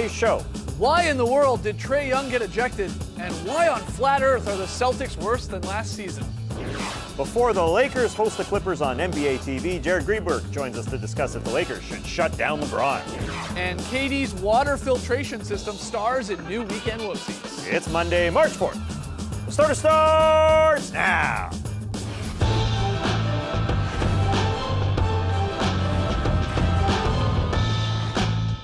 today's show. Why in the world did Trae Young get ejected? And why on flat Earth are the Celtics worse than last season? Before the Lakers host the Clippers on NBA TV, Jared Greenberg joins us to discuss if the Lakers should shut down LeBron. And KD's water filtration system stars in new weekend whoopsies. It's Monday, March 4th. The starter starts now.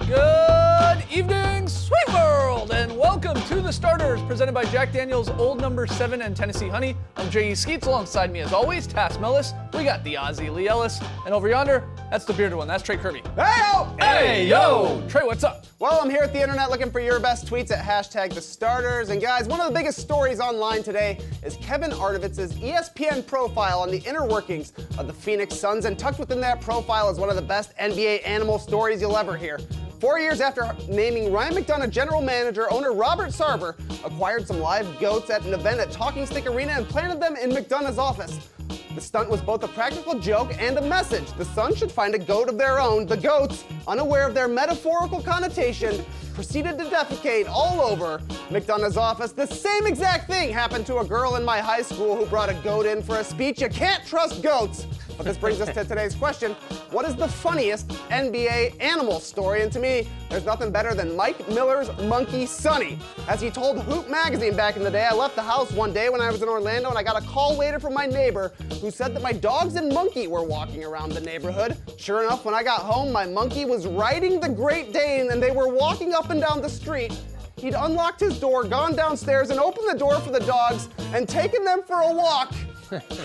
Good evening, sweet world, and welcome to The Starters, presented by Jack Daniel's Old No. 7 and Tennessee Honey. I'm J.E. Skeets, alongside me as always, Tass Mellis. We got the Aussie Lee Ellis, and over yonder, that's the bearded one, that's Trey Kirby. Hey-yo! Hey, yo! Trey, what's up? Well, I'm here at the internet looking for your best tweets at hashtag The Starters. And guys, one of the biggest stories online today is Kevin Arnovitz's ESPN profile on the inner workings of the Phoenix Suns. And tucked within that profile is one of the best NBA animal stories you'll ever hear. 4 years after naming Ryan McDonough general manager, owner Robert Sarver acquired some live goats at an event at Talking Stick Arena and planted them in McDonough's office. The stunt was both a practical joke and a message. The Suns should find a goat of their own. The goats, unaware of their metaphorical connotation, proceeded to defecate all over McDonough's office. The same exact thing happened to a girl in my high school who brought a goat in for a speech. You can't trust goats. But this brings us to today's question. What is the funniest NBA animal story? And to me, there's nothing better than Mike Miller's monkey, Sonny. As he told Hoop Magazine back in the day, I left the house one day when I was in Orlando and I got a call later from my neighbor who said that my dogs and monkey were walking around the neighborhood. Sure enough, when I got home, my monkey was riding the Great Dane and they were walking up and down the street. He'd unlocked his door, gone downstairs and opened the door for the dogs and taken them for a walk.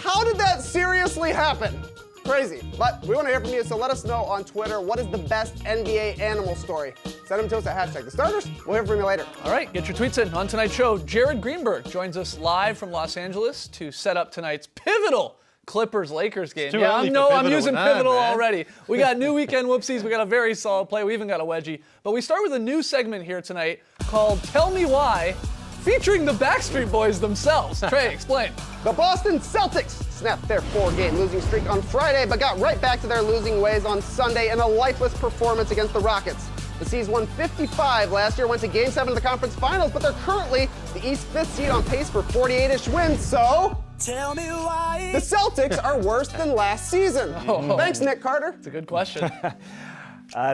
How did that seriously happen? Crazy. But we want to hear from you, so let us know on Twitter, what is the best NBA animal story? Send them to us at hashtag The Starters. We'll hear from you later. All right, get your tweets in. On tonight's show, Jared Greenberg joins us live from Los Angeles to set up tonight's pivotal Clippers-Lakers game. Yeah, I'm using pivotal man. Already. We got new weekend whoopsies. We got a very solid play. We even got a wedgie. But we start with a new segment here tonight called Tell Me Why, featuring the Backstreet Boys themselves. Trey, explain. The Boston Celtics snapped their 4-game losing streak on Friday, but got right back to their losing ways on Sunday in a lifeless performance against the Rockets. The C's won 55 last year, went to Game 7 of the conference finals, but they're currently the East 5th seed on pace for 48-ish wins, so tell me why the Celtics are worse than last season. Thanks, Nick Carter. It's a good question.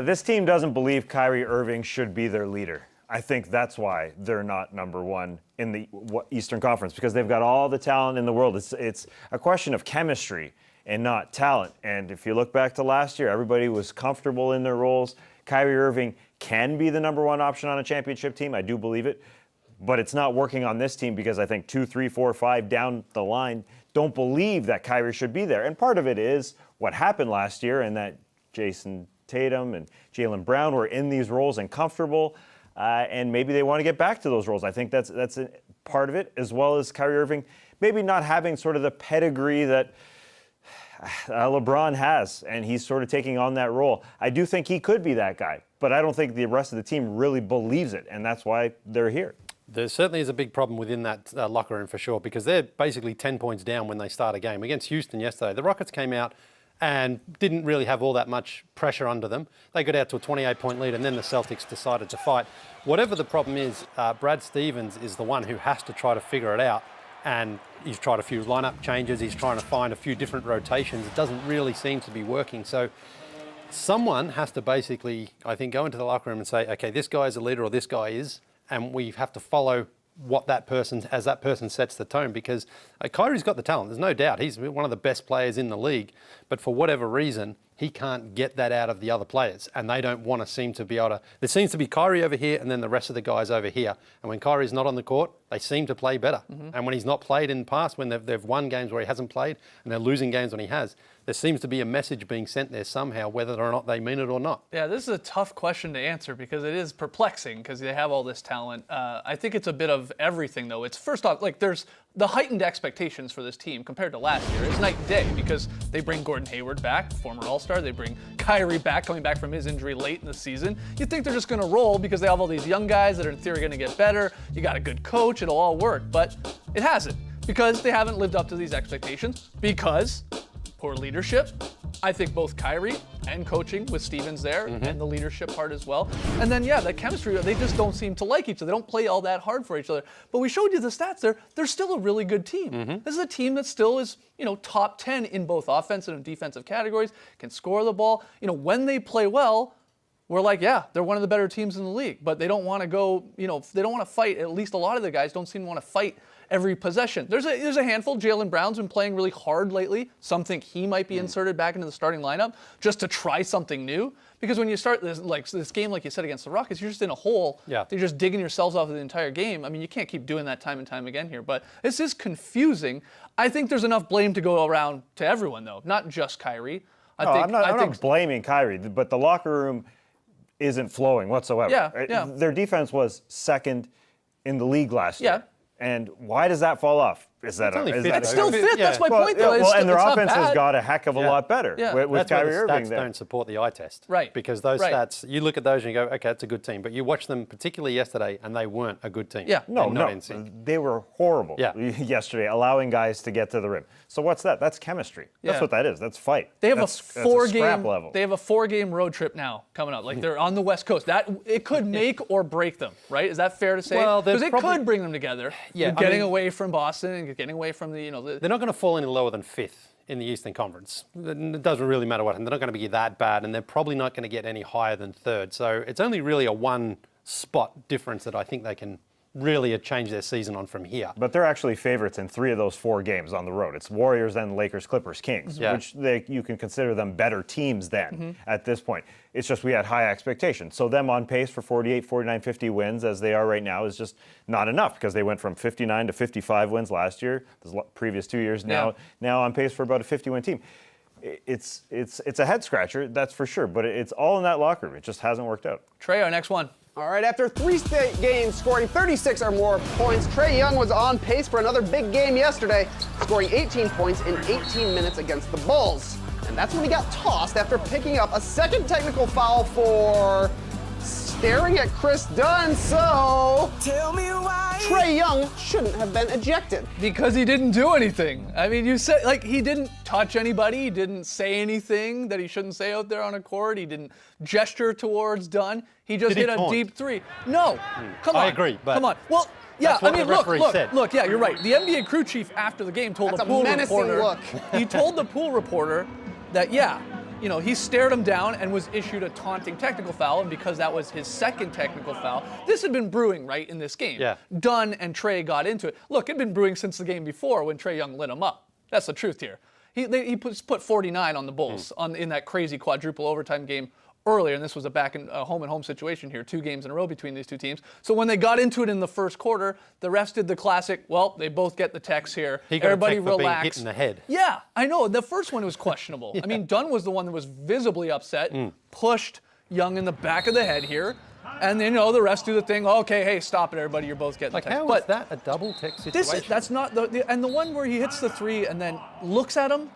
This team doesn't believe Kyrie Irving should be their leader. I think that's why they're not number one in the Eastern Conference, because they've got all the talent in the world. It's a question of chemistry and not talent. And if you look back to last year, everybody was comfortable in their roles. Kyrie Irving can be the number one option on a championship team. I do believe it. But it's not working on this team because I think 2, 3, 4, 5 down the line don't believe that Kyrie should be there. And part of it is what happened last year, and that Jason Tatum and Jaylen Brown were in these roles and comfortable. And maybe they want to get back to those roles. I think that's a part of it, as well as Kyrie Irving maybe not having sort of the pedigree that LeBron has, and he's sort of taking on that role. I do think he could be that guy, but I don't think the rest of the team really believes it, and that's why they're here. There certainly is a big problem within that locker room for sure, because they're basically 10 points down when they start a game. Against Houston yesterday, the Rockets came out and didn't really have all that much pressure under them. They got out to a 28-point lead, and then the Celtics decided to fight. Whatever the problem is, Brad Stevens is the one who has to try to figure it out. And he's tried a few lineup changes. He's trying to find a few different rotations. It doesn't really seem to be working. So someone has to basically, I think, go into the locker room and say, okay, this guy is a leader or this guy is, and we have to follow what that person, as that person sets the tone, because Kyrie's got the talent, there's no doubt. He's one of the best players in the league, but for whatever reason, he can't get that out of the other players, and they don't want to seem to be able to. There seems to be Kyrie over here and then the rest of the guys over here, and when Kyrie's not on the court, they seem to play better. And when he's not played in the past, when they've won games where he hasn't played, and they're losing games when he has, there seems to be a message being sent there somehow, whether or not they mean it or not. Yeah, this is a tough question to answer because it is perplexing because they have all this talent. I think it's a bit of everything, though. It's first off, like there's the heightened expectations for this team compared to last year. It's night and day because they bring Gordon Hayward back, former All-Star. They bring Kyrie back, coming back from his injury late in the season. You think they're just going to roll because they have all these young guys that are in theory going to get better. You got a good coach. It'll all work. But it hasn't because they haven't lived up to these expectations because Poor leadership. I think both Kyrie and coaching with Stevens there and the leadership part as well. And then, the chemistry, they just don't seem to like each other. They don't play all that hard for each other. But we showed you the stats there. They're still a really good team. This is a team that still is, top 10 in both offensive and defensive categories, can score the ball. When they play well, we're like, they're one of the better teams in the league. But they don't want to go, they don't want to fight. At least a lot of the guys don't seem to want to fight every possession. There's a handful. Jaylen Brown's been playing really hard lately. Some think he might be inserted back into the starting lineup just to try something new. Because when you start this game, like you said, against the Rockets, you're just in a hole. Yeah. You're just digging yourselves off the entire game. I mean, you can't keep doing that time and time again here. But this is confusing. I think there's enough blame to go around to everyone, though, not just Kyrie. I'm not blaming Kyrie, but the locker room isn't flowing whatsoever. Yeah. Their defense was second in the league last year. And why does that fall off? Is that it's still fit? That's my point, though. And their offense has got a heck of a lot better with That's why Kyrie the Irving stats there. don't support the eye test. Right. Because those stats, you look at those and you go, okay, it's a good team. But you watch them, particularly yesterday, and they weren't a good team. Yeah. No, not in sync. they were horrible yesterday, allowing guys to get to the rim. So what's that? That's chemistry. That's what that is. That's fight. They have that's a 4-game scrap level. They have a 4-game road trip now coming up. Like they're on the West Coast. That it could make or break them, right? Is that fair to say? Well, because it could bring them together. Yeah, getting away from Boston and getting away from the they're not going to fall any lower than 5th in the Eastern Conference. It doesn't really matter what. They're not going to be that bad, and they're probably not going to get any higher than 3rd. So it's only really a 1-spot difference that I think they can really change their season on from here. But they're actually favorites in 3 of those 4 games on the road. It's Warriors, then Lakers, Clippers, Kings, which you can consider them better teams then at this point. It's just we had high expectations. So them on pace for 48, 49, 50 wins as they are right now is just not enough because they went from 59 to 55 wins last year, the previous 2 years now on pace for about a 50-win team. It's a head scratcher, that's for sure, but it's all in that locker room. It just hasn't worked out. Trey, our next one. All right, after 3 straight games scoring 36 or more points, Trae Young was on pace for another big game yesterday, scoring 18 points in 18 minutes against the Bulls. And that's when he got tossed after picking up a second technical foul for staring at Chris Dunn, so Tell me why Trae Young shouldn't have been ejected. Because he didn't do anything. I mean, you said, he didn't touch anybody. He didn't say anything that he shouldn't say out there on a court. He didn't gesture towards Dunn. He just hit a deep 3. No, come on. I agree, but come on. Well, that's what the referee said. Look, you're right. The NBA crew chief after the game told That's the pool a menacing reporter. look. He told the pool reporter that, he stared him down and was issued a taunting technical foul, and because that was his second technical foul, this had been brewing right in this game. Yeah. Dunn and Trae got into it. Look, it had been brewing since the game before when Trae Young lit him up. That's the truth here. He put 49 on the Bulls in that crazy quadruple overtime game earlier, and this was a home-and-home situation here, 2 games in a row between these 2 teams. So when they got into it in the first quarter, the refs did the classic, well, they both get the techs here. He got Everybody a tech for being relax. hit in the head. Yeah, I know. The first one was questionable. I mean, Dunn was the one that was visibly upset, pushed Young in the back of the head here, and then, the refs do the thing, okay, hey, stop it, everybody, you're both getting the techs. How is that a double tech situation? That's not and the one where he hits the 3 and then looks at him,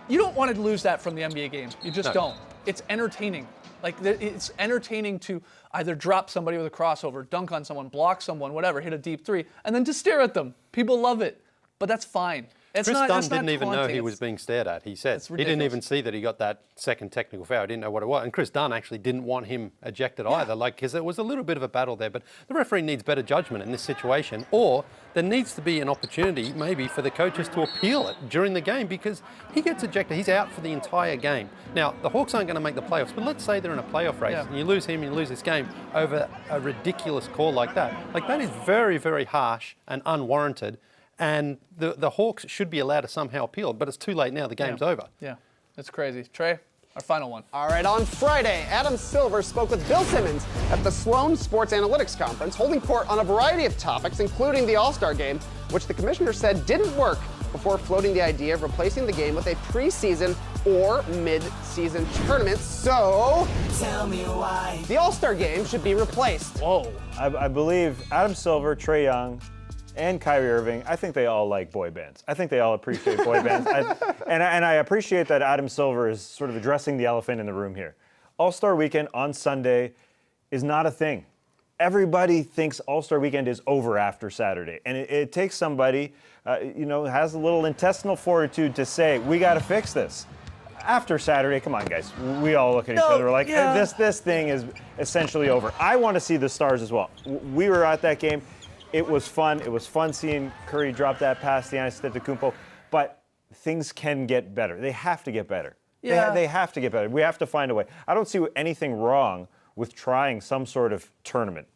you don't want to lose that from the NBA game. You just don't. It's entertaining. It's entertaining to either drop somebody with a crossover, dunk on someone, block someone, whatever, hit a deep 3, and then to stare at them. People love it, but that's fine. Chris Dunn didn't even know he was being stared at, he said. He didn't even see that he got that second technical foul. He didn't know what it was. And Chris Dunn actually didn't want him ejected either, because there was a little bit of a battle there. But the referee needs better judgment in this situation, or there needs to be an opportunity maybe for the coaches to appeal it during the game, because he gets ejected. He's out for the entire game. Now, the Hawks aren't going to make the playoffs, but let's say they're in a playoff race and you lose him, you lose this game over a ridiculous call like that. That is very, very harsh and unwarranted. And the Hawks should be allowed to somehow appeal, but it's too late now. The game's over. Yeah, that's crazy. Trey, our final one. All right, on Friday, Adam Silver spoke with Bill Simmons at the Sloan Sports Analytics Conference, holding court on a variety of topics, including the All-Star Game, which the commissioner said didn't work, before floating the idea of replacing the game with a preseason or mid-season tournament. So, Tell me why the All-Star Game should be replaced. Whoa. I believe Adam Silver, Trae Young, and Kyrie Irving, I think they all like boy bands. I think they all appreciate boy bands. And I appreciate that Adam Silver is sort of addressing the elephant in the room here. All-Star Weekend on Sunday is not a thing everybody thinks All-Star Weekend is over after Saturday. And it takes somebody, has a little intestinal fortitude to say, we got to fix this. After Saturday, come on, guys. We all look at each other like, this thing is essentially over. I want to see the Stars as well. We were at that game. It was fun. It was fun seeing Curry drop that pass to Giannis Antetokounmpo. But things can get better. They have to get better. Yeah. They have to get better. We have to find a way. I don't see anything wrong with trying some sort of tournament,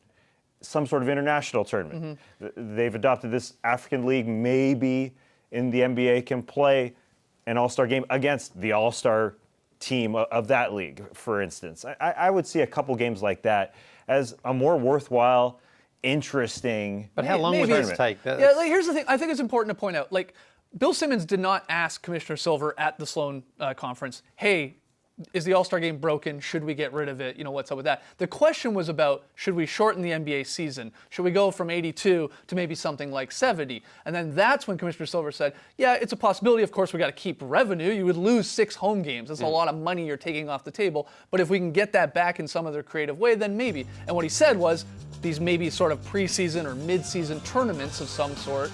some sort of international tournament. They've adopted this African League. Maybe in the NBA can play an All-Star game against the All-Star team of that league, for instance. I would see a couple games like that as a more worthwhile, interesting. But how long would maybe. this take? Here's the thing. I think it's important to point out, Bill Simmons did not ask Commissioner Silver at the Sloan conference, hey, is the All-Star game broken? Should we get rid of it? What's up with that? The question was about, should we shorten the NBA season? Should we go from 82 to maybe something like 70? And then that's when Commissioner Silver said, yeah, it's a possibility. Of course, we got to keep revenue. You would lose 6 home games. That's a lot of money you're taking off the table. But if we can get that back in some other creative way, then maybe. And what he said was, these maybe sort of preseason or mid-season tournaments of some sort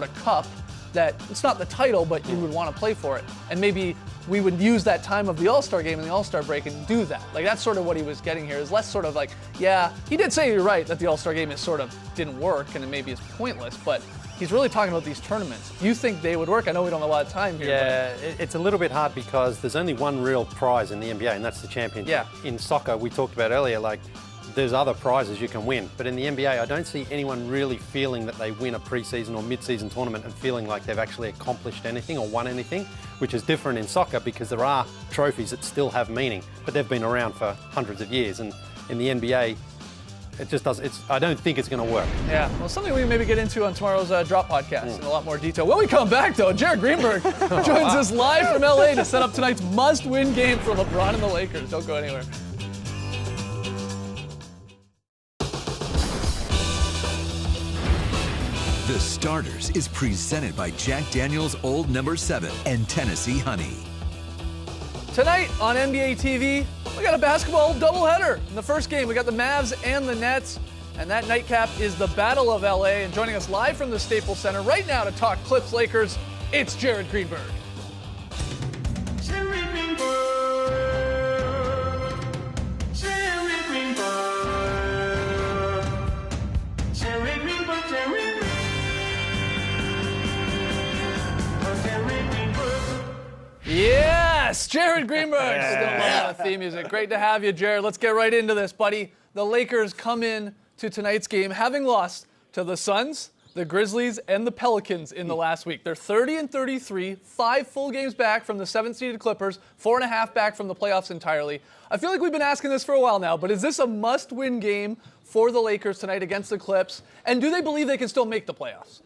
of cup, that it's not the title, but you would want to play for it. And maybe we would use that time of the All-Star game and the All-Star break and do that. That's sort of what he was getting here, is less sort of he did say, you're right, that the All-Star game is sort of didn't work and it maybe is pointless, but he's really talking about these tournaments. You think they would work? I know we don't have a lot of time here. Yeah, it's a little bit hard because there's only one real prize in the NBA, and that's the championship. Yeah. In soccer, we talked about earlier, there's other prizes you can win. But in the NBA, I don't see anyone really feeling that they win a preseason or mid-season tournament and feeling like they've actually accomplished anything or won anything, which is different in soccer because there are trophies that still have meaning, but they've been around for hundreds of years. And in the NBA, it just doesn't, I don't think it's going to work. Yeah, well, something we can maybe get into on tomorrow's Drop podcast in a lot more detail. When we come back, though, Jared Greenberg joins us live from LA to set up tonight's must-win game for LeBron and the Lakers. Don't go anywhere. The Starters is presented by Jack Daniel's Old No. 7 and Tennessee Honey. Tonight on NBA TV, we got a basketball doubleheader. In the first game, we got the Mavs and the Nets, and that nightcap is the Battle of LA. And joining us live from the Staples Center right now to talk Clips Lakers, it's Jared Greenberg. Yes, Jared Greenberg. Still loving the theme music. Great to have you, Jared. Let's get right into this, buddy. The Lakers come in to tonight's game having lost to the Suns, the Grizzlies, and the Pelicans in the last week. They're 30-33, 5 full games back from the 7th-seeded Clippers, 4.5 back from the playoffs entirely. I feel like we've been asking this for a while now, but is this a must-win game for the Lakers tonight against the Clips? And do they believe they can still make the playoffs?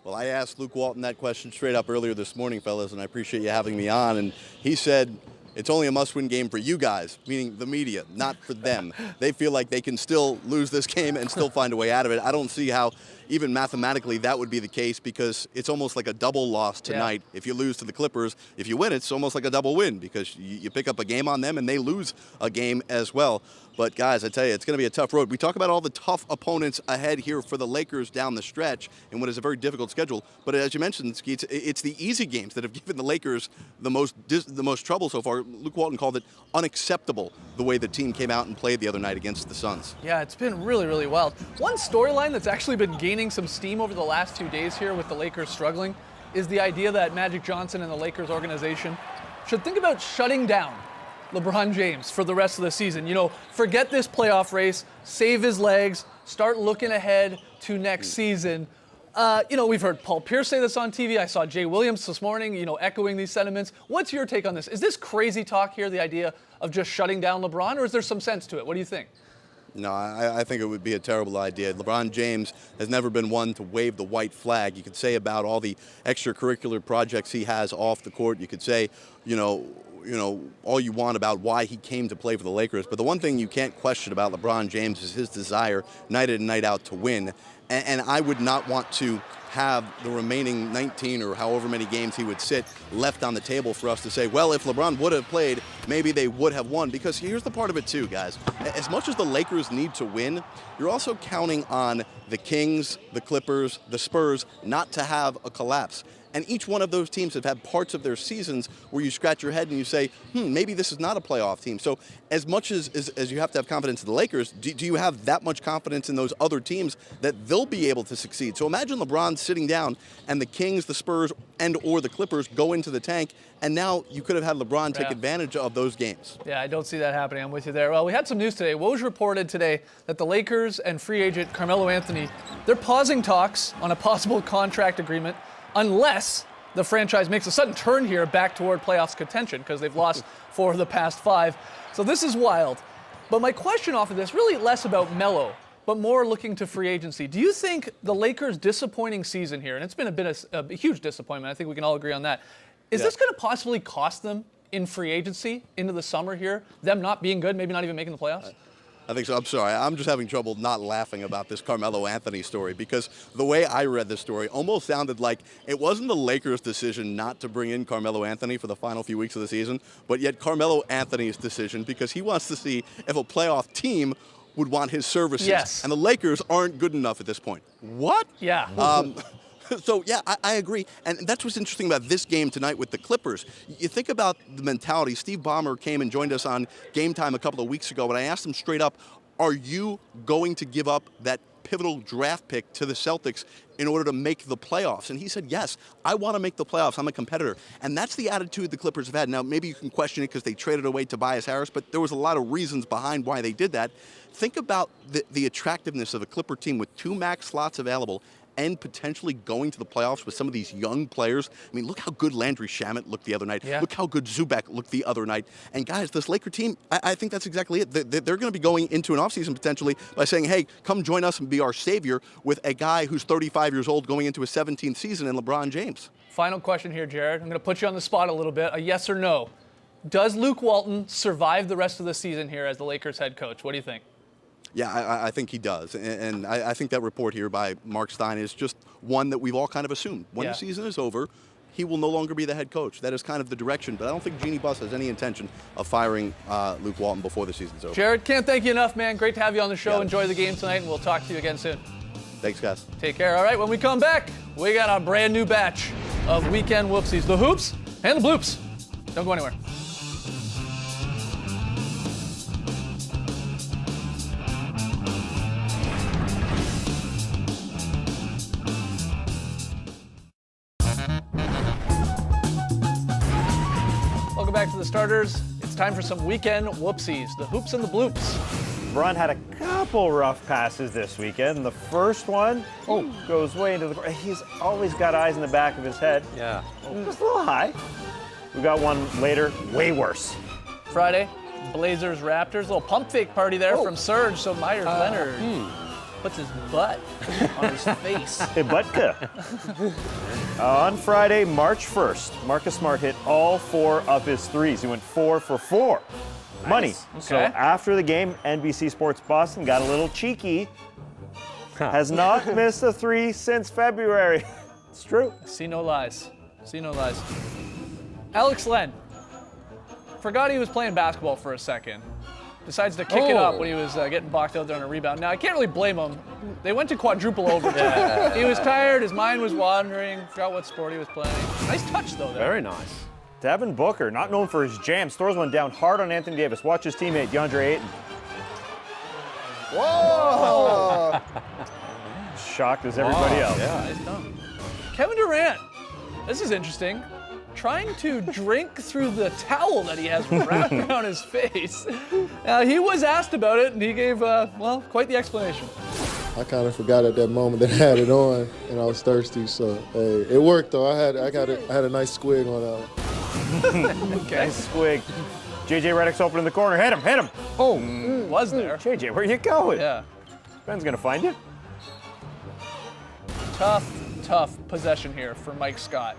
Well, I asked Luke Walton that question straight up earlier this morning, fellas, and I appreciate you having me on. And he said it's only a must-win game for you guys, meaning the media, not for them. They feel like they can still lose this game and still find a way out of it. I don't see how, even mathematically, that would be the case because it's almost like a double loss tonight. Yeah. If you lose to the Clippers, if you win, it's almost like a double win because you pick up a game on them and they lose a game as well. But, guys, I tell you, it's going to be a tough road. We talk about all the tough opponents ahead here for the Lakers down the stretch in what is a very difficult schedule. But as you mentioned, Skeets, it's the easy games that have given the Lakers the most trouble so far. Luke Walton called it unacceptable the way the team came out and played the other night against the Suns. Yeah, it's been really, really wild. One storyline that's actually been gaining some steam over the last 2 days here with the Lakers struggling is the idea that Magic Johnson and the Lakers organization should think about shutting down LeBron James for the rest of the season. Forget this playoff race, save his legs, start looking ahead to next season. We've heard Paul Pierce say this on TV. I saw Jay Williams this morning, echoing these sentiments. What's your take on this? Is this crazy talk here, the idea of just shutting down LeBron, or is there some sense to it? What do you think? No, I think it would be a terrible idea. LeBron James has never been one to wave the white flag. You could say about all the extracurricular projects he has off the court. You could say, all you want about why he came to play for the Lakers. But the one thing you can't question about LeBron James is his desire night in and night out to win. And I would not want to have the remaining 19 or however many games he would sit left on the table for us to say, well, if LeBron would have played, maybe they would have won. Because here's the part of it too, guys. As much as the Lakers need to win, you're also counting on the Kings, the Clippers, the Spurs not to have a collapse. And each one of those teams have had parts of their seasons where you scratch your head and you say, maybe this is not a playoff team. So as much as you have to have confidence in the Lakers, do you have that much confidence in those other teams that they'll be able to succeed? So imagine LeBron sitting down and the Kings, the Spurs, and or the Clippers go into the tank, and now you could have had LeBron take advantage of those games. Yeah, I don't see that happening. I'm with you there. Well, we had some news today. Woj reported today that the Lakers and free agent Carmelo Anthony, they're pausing talks on a possible contract agreement unless the franchise makes a sudden turn here back toward playoffs contention, because they've lost 4 of the past 5. So this is wild. But my question off of this, really less about Melo, but more looking to free agency. Do you think the Lakers' disappointing season here, and it's been a huge disappointment, I think we can all agree on that, is this going to possibly cost them in free agency into the summer here, them not being good, maybe not even making the playoffs? I think so. I'm sorry. I'm just having trouble not laughing about this Carmelo Anthony story, because the way I read this story almost sounded like it wasn't the Lakers' decision not to bring in Carmelo Anthony for the final few weeks of the season, but yet Carmelo Anthony's decision because he wants to see if a playoff team would want his services. Yes. And the Lakers aren't good enough at this point. What? Yeah. So, yeah, I agree. And that's what's interesting about this game tonight with the Clippers. You think about the mentality. Steve Ballmer came and joined us on Game Time a couple of weeks ago, and I asked him straight up, are you going to give up that pivotal draft pick to the Celtics in order to make the playoffs? And he said, yes, I want to make the playoffs. I'm a competitor. And that's the attitude the Clippers have had. Now, maybe you can question it because they traded away Tobias Harris, but there was a lot of reasons behind why they did that. Think about the attractiveness of a Clipper team with 2 max slots available and potentially going to the playoffs with some of these young players. I mean, look how good Landry Shamet looked the other night. Yeah. Look how good Zubac looked the other night. And guys, this Laker team, I think that's exactly it. They're going to be going into an offseason potentially by saying, hey, come join us and be our savior, with a guy who's 35 years old going into his 17th season in LeBron James. Final question here, Jared. I'm going to put you on the spot a little bit. A yes or no. Does Luke Walton survive the rest of the season here as the Lakers head coach? What do you think? Yeah, I think he does. And I think that report here by Mark Stein is just one that we've all kind of assumed. When the season is over, he will no longer be the head coach. That is kind of the direction. But I don't think Jeannie Buss has any intention of firing Luke Walton before the season's over. Jared, can't thank you enough, man. Great to have you on the show. Yeah. Enjoy the game tonight, and we'll talk to you again soon. Thanks, guys. Take care. All right, when we come back, we got a brand new batch of Weekend Whoopsies. The hoops and the bloops. Don't go anywhere. Welcome back to the starters. It's time for some Weekend Whoopsies. The hoops and the bloops. LeBron had a couple rough passes this weekend. The first one goes way into the. He's always got eyes in the back of his head. Yeah. Just a little high. We got one later, way worse. Friday, Blazers Raptors. Little pump fake party there from Serge. So Myers Leonard puts his butt on his face. Hey, Butka. On Friday, March 1st, Marcus Smart hit all 4 of his threes. He went 4 for 4. Money. So Okay. after the game, NBC Sports Boston got a little cheeky. Has not missed a 3 since February. It's true. See no lies. See no lies. Alex Len forgot he was playing basketball for a second. Decides to kick it up when he was getting boxed out there on a rebound. Now, I can't really blame him. They went to quadruple overtime. He was tired. His mind was wandering. Forgot what sport he was playing. Nice touch, though, there. Very nice. Devin Booker, not known for his jams, throws one down hard on Anthony Davis. Watch his teammate, DeAndre Ayton. Whoa! Shocked as everybody else. Yeah. Nice done. Kevin Durant. This is interesting. Trying to drink through the towel that he has wrapped around his face. He was asked about it, and he gave, quite the explanation. I kind of forgot at that moment that I had it on, and I was thirsty. So hey, it worked though. I had a nice squig on that one. Okay. Nice squig. JJ Redick's open in the corner. Hit him. Oh, Was there. JJ, where you going? Yeah. Ben's gonna find you. Tough possession here for Mike Scott.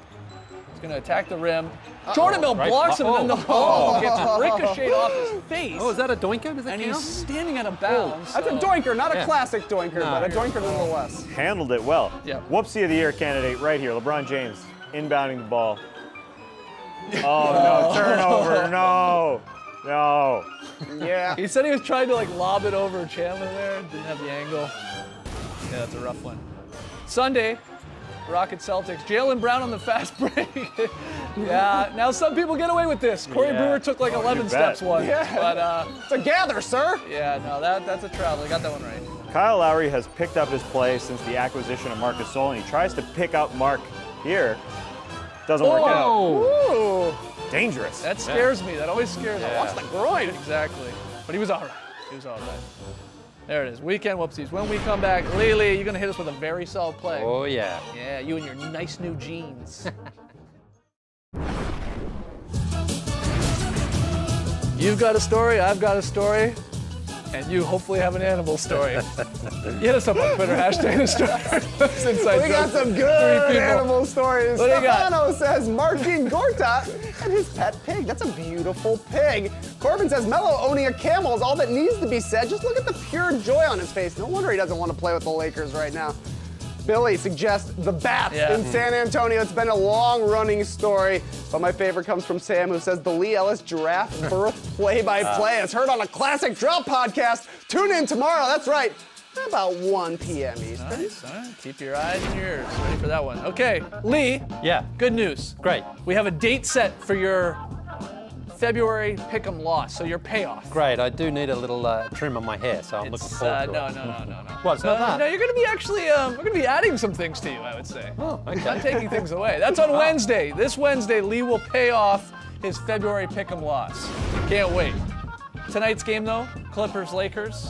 He's going to attack the rim. Jordan Bell blocks him, and then the ball gets ricocheted off his face. Oh, is that a doinker? Does that And count? he's standing out of bounds. That's a doinker, not a classic doinker, No. but a doinker nonetheless. Handled it well. Yep. Whoopsie of the year candidate right here. LeBron James inbounding the ball. Oh, no. Turnover. No. No. Yeah. He said he was trying to like lob it over Chandler there. Didn't have the angle. Yeah, that's a rough one. Sunday, Rockets Celtics. Jaylen Brown on the fast break. Yeah, now some people get away with this. Corey Yeah. Brewer took like Oh, 11 you steps bet. once. Yeah. But It's a gather, sir. yeah, no, that's a travel. He got that one right. Kyle Lowry has picked up his play since the acquisition of Marc Gasol, and he tries to pick up Mark here. Doesn't work out. Ooh. Dangerous. That scares me. That always scares me. Watch the groin. Exactly. But he was all right. He was all right. There it is. Weekend whoopsies. When we come back, Lily, you're going to hit us with a very solid play. Oh, yeah. Yeah, you and your nice new jeans. You've got a story, I've got a story, and you hopefully have an animal story. Hit us up on Twitter, hashtag the starters. Inside We got Joke. some good 3 people. animal stories. What do you got? Stefano says Martin Gorta and his pet pig. That's a beautiful pig. Corbin says Melo owning a camel is all that needs to be said. Just look at the pure joy on his face. No wonder he doesn't want to play with the Lakers right now. Billy suggests the Bats Yeah. in San Antonio. It's been a long-running story, but my favorite comes from Sam, who says the Lee Ellis giraffe birth play-by-play is heard on a classic drop podcast. Tune in tomorrow. That's right, about 1 p.m. Eastern. Nice, all right. Keep your eyes and ears ready for that one. Okay, Lee, Yeah. good news. Great. We have a date set for your February pick'em loss, so your payoff. Great. I do need a little trim on my hair, so I'm looking forward to no. it. No. Well, it's not that. No, you're going to be actually, we're going to be adding some things to you, I would say. Oh, okay. Not taking things away. That's on Wednesday. This Wednesday, Lee will pay off his February pick'em loss. Can't wait. Tonight's game, though, Clippers-Lakers.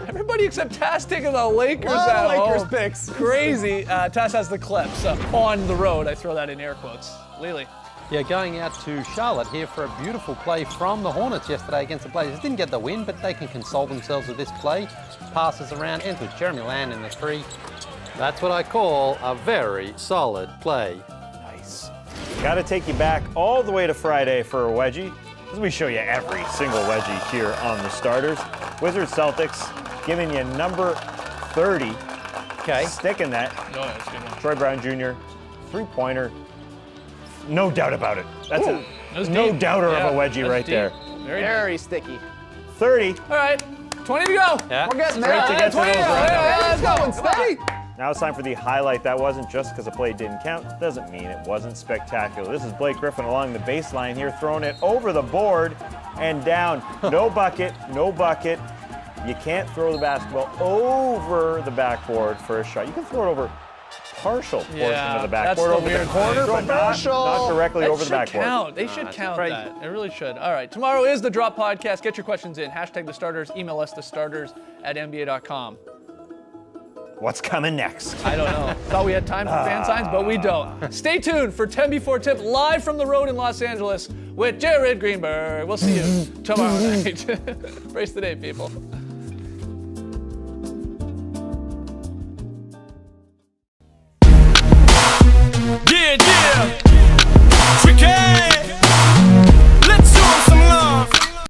Everybody except Taz taking the Lakers Lot of at Lakers home. picks. Crazy. Taz has the Clips on the road. I throw that in air quotes. Lily. Yeah, going out to Charlotte here for a beautiful play from the Hornets yesterday against the Blazers. Didn't get the win, but they can console themselves with this play. Passes around, ends with Jeremy Lamb in the 3. That's what I call a very solid play. Nice. Got to take you back all the way to Friday for a wedgie, as we show you every single wedgie here on the starters. Wizards Celtics giving you number 30. Okay. Sticking that. No, that's a good one. Troy Brown Jr., three-pointer. No doubt about it. That's That's no deep. doubter Yeah, of a wedgie that's right deep. there. Very deep. Very sticky. 30. All right, 20 to go. Yeah. We're getting Great there. to get to 20 those to go. right now. Yeah, It's let's going go. steady. Now it's time for the highlight. That wasn't just because the play didn't count. Doesn't mean it wasn't spectacular. This is Blake Griffin along the baseline here, throwing it over the board and down. No bucket, no bucket. You can't throw the basketball over the backboard for a shot. You can throw it over partial portion Yeah, of the that's backboard, the over the weird corner, thing. but not Controversial. directly That over the should backboard. count. They should count crazy. that. It really should. All right, tomorrow is the Drop Podcast. Get your questions in. Hashtag the starters. Email us thestarters@nba.com. What's coming next? I don't know. Thought we had time for fan signs, but we don't. Stay tuned for 10 Before Tip live from the road in Los Angeles with Jared Greenberg. We'll see you tomorrow night. Brace the day, people.